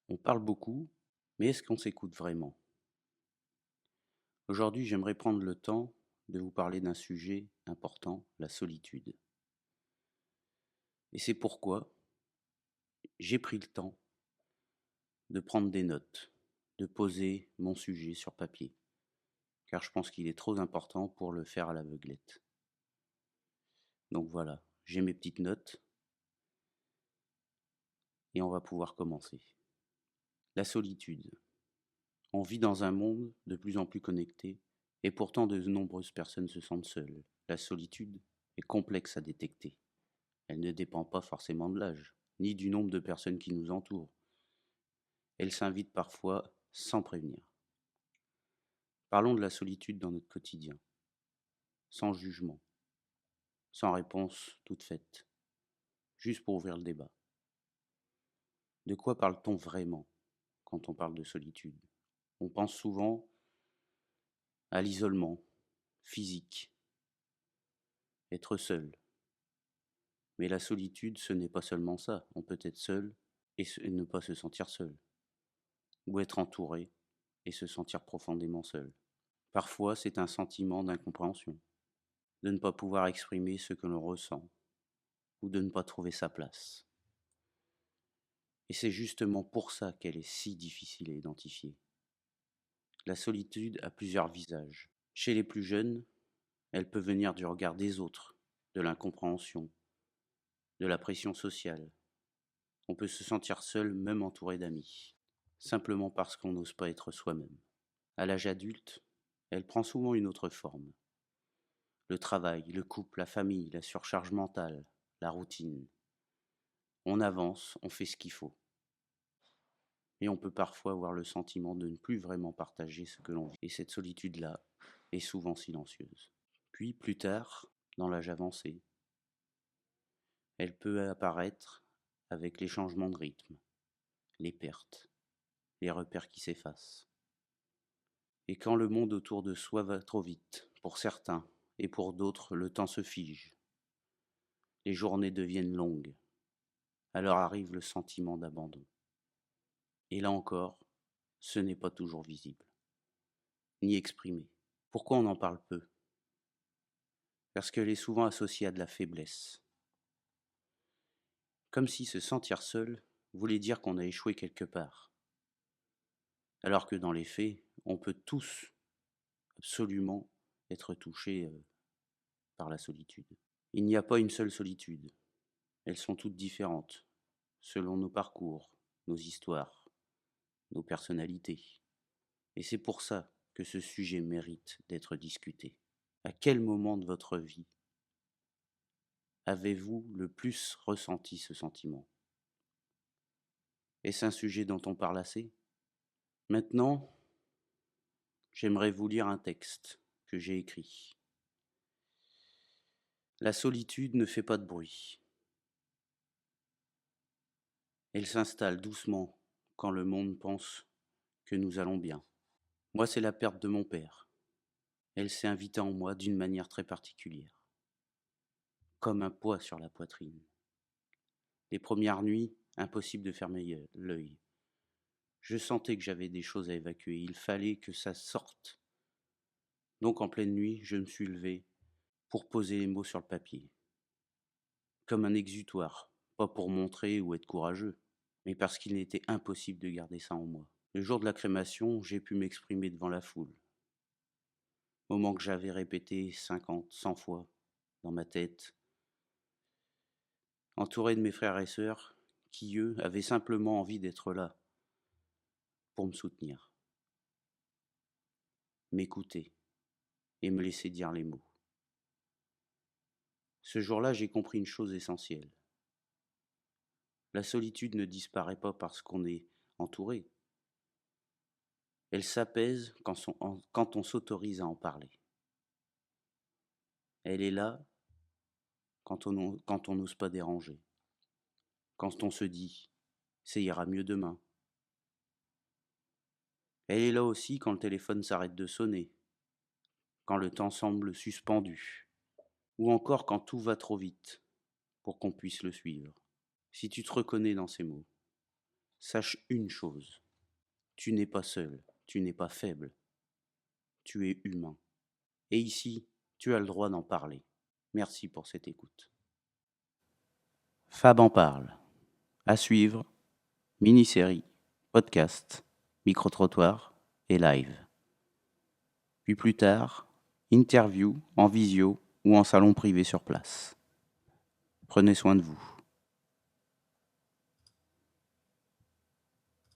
On parle beaucoup, mais est-ce qu'on s'écoute vraiment? Aujourd'hui, j'aimerais prendre le temps de vous parler d'un sujet important, la solitude. Et c'est pourquoi j'ai pris le temps de prendre des notes, de poser mon sujet sur papier, car je pense qu'il est trop important pour le faire à l'aveuglette. Donc voilà, j'ai mes petites notes et on va pouvoir commencer. La solitude. On vit dans un monde de plus en plus connecté et pourtant de nombreuses personnes se sentent seules. La solitude est complexe à détecter. Elle ne dépend pas forcément de l'âge, ni du nombre de personnes qui nous entourent. Elle s'invite parfois sans prévenir. Parlons de la solitude dans notre quotidien, sans jugement, sans réponse toute faite, juste pour ouvrir le débat. De quoi parle-t-on vraiment quand on parle de solitude? On pense souvent à l'isolement physique, être seul. Mais la solitude, ce n'est pas seulement ça. On peut être seul et ne pas se sentir seul, ou être entouré et se sentir profondément seul. Parfois, c'est un sentiment d'incompréhension, de ne pas pouvoir exprimer ce que l'on ressent, ou de ne pas trouver sa place. Et c'est justement pour ça qu'elle est si difficile à identifier. La solitude a plusieurs visages. Chez les plus jeunes, elle peut venir du regard des autres, de l'incompréhension, de la pression sociale. On peut se sentir seul même entouré d'amis, simplement parce qu'on n'ose pas être soi-même. À l'âge adulte, elle prend souvent une autre forme. Le travail, le couple, la famille, la surcharge mentale, la routine. On avance, on fait ce qu'il faut. Et on peut parfois avoir le sentiment de ne plus vraiment partager ce que l'on vit. Et cette solitude-là est souvent silencieuse. Puis plus tard, dans l'âge avancé, elle peut apparaître avec les changements de rythme, les pertes, les repères qui s'effacent. Et quand le monde autour de soi va trop vite, pour certains, et pour d'autres, le temps se fige. Les journées deviennent longues. Alors arrive le sentiment d'abandon. Et là encore, ce n'est pas toujours visible, ni exprimé. Pourquoi on en parle peu? Parce qu'elle est souvent associée à de la faiblesse. Comme si se sentir seul voulait dire qu'on a échoué quelque part. Alors que dans les faits, on peut tous absolument être touchés par la solitude. Il n'y a pas une seule solitude. Elles sont toutes différentes, selon nos parcours, nos histoires, nos personnalités. Et c'est pour ça que ce sujet mérite d'être discuté. À quel moment de votre vie avez-vous le plus ressenti ce sentiment? Est-ce un sujet dont on parle assez? Maintenant, j'aimerais vous lire un texte que j'ai écrit. La solitude ne fait pas de bruit. Elle s'installe doucement quand le monde pense que nous allons bien. Moi, c'est la perte de mon père. Elle s'est invitée en moi d'une manière très particulière, comme un poids sur la poitrine. Les premières nuits, impossible de fermer l'œil. Je sentais que j'avais des choses à évacuer, il fallait que ça sorte. Donc en pleine nuit, je me suis levé pour poser les mots sur le papier. Comme un exutoire, pas pour montrer ou être courageux, mais parce qu'il était impossible de garder ça en moi. Le jour de la crémation, j'ai pu m'exprimer devant la foule. Moment que j'avais répété 50, 100 fois dans ma tête, entouré de mes frères et sœurs qui, eux, avaient simplement envie d'être là pour me soutenir, m'écouter et me laisser dire les mots. Ce jour-là, j'ai compris une chose essentielle. La solitude ne disparaît pas parce qu'on est entouré. Elle s'apaise quand on s'autorise à en parler. Elle est là quand on n'ose pas déranger. Quand on se dit « ça ira mieux demain ». Elle est là aussi quand le téléphone s'arrête de sonner, quand le temps semble suspendu, ou encore quand tout va trop vite pour qu'on puisse le suivre. Si tu te reconnais dans ces mots, Sache une chose, tu n'es pas seul, tu n'es pas faible, tu es humain. Et ici, tu as le droit d'en parler. Merci pour cette écoute. Fab en parle. À suivre, mini-série, podcast, micro-trottoir et live. Puis plus tard, interview en visio ou en salon privé sur place. Prenez soin de vous.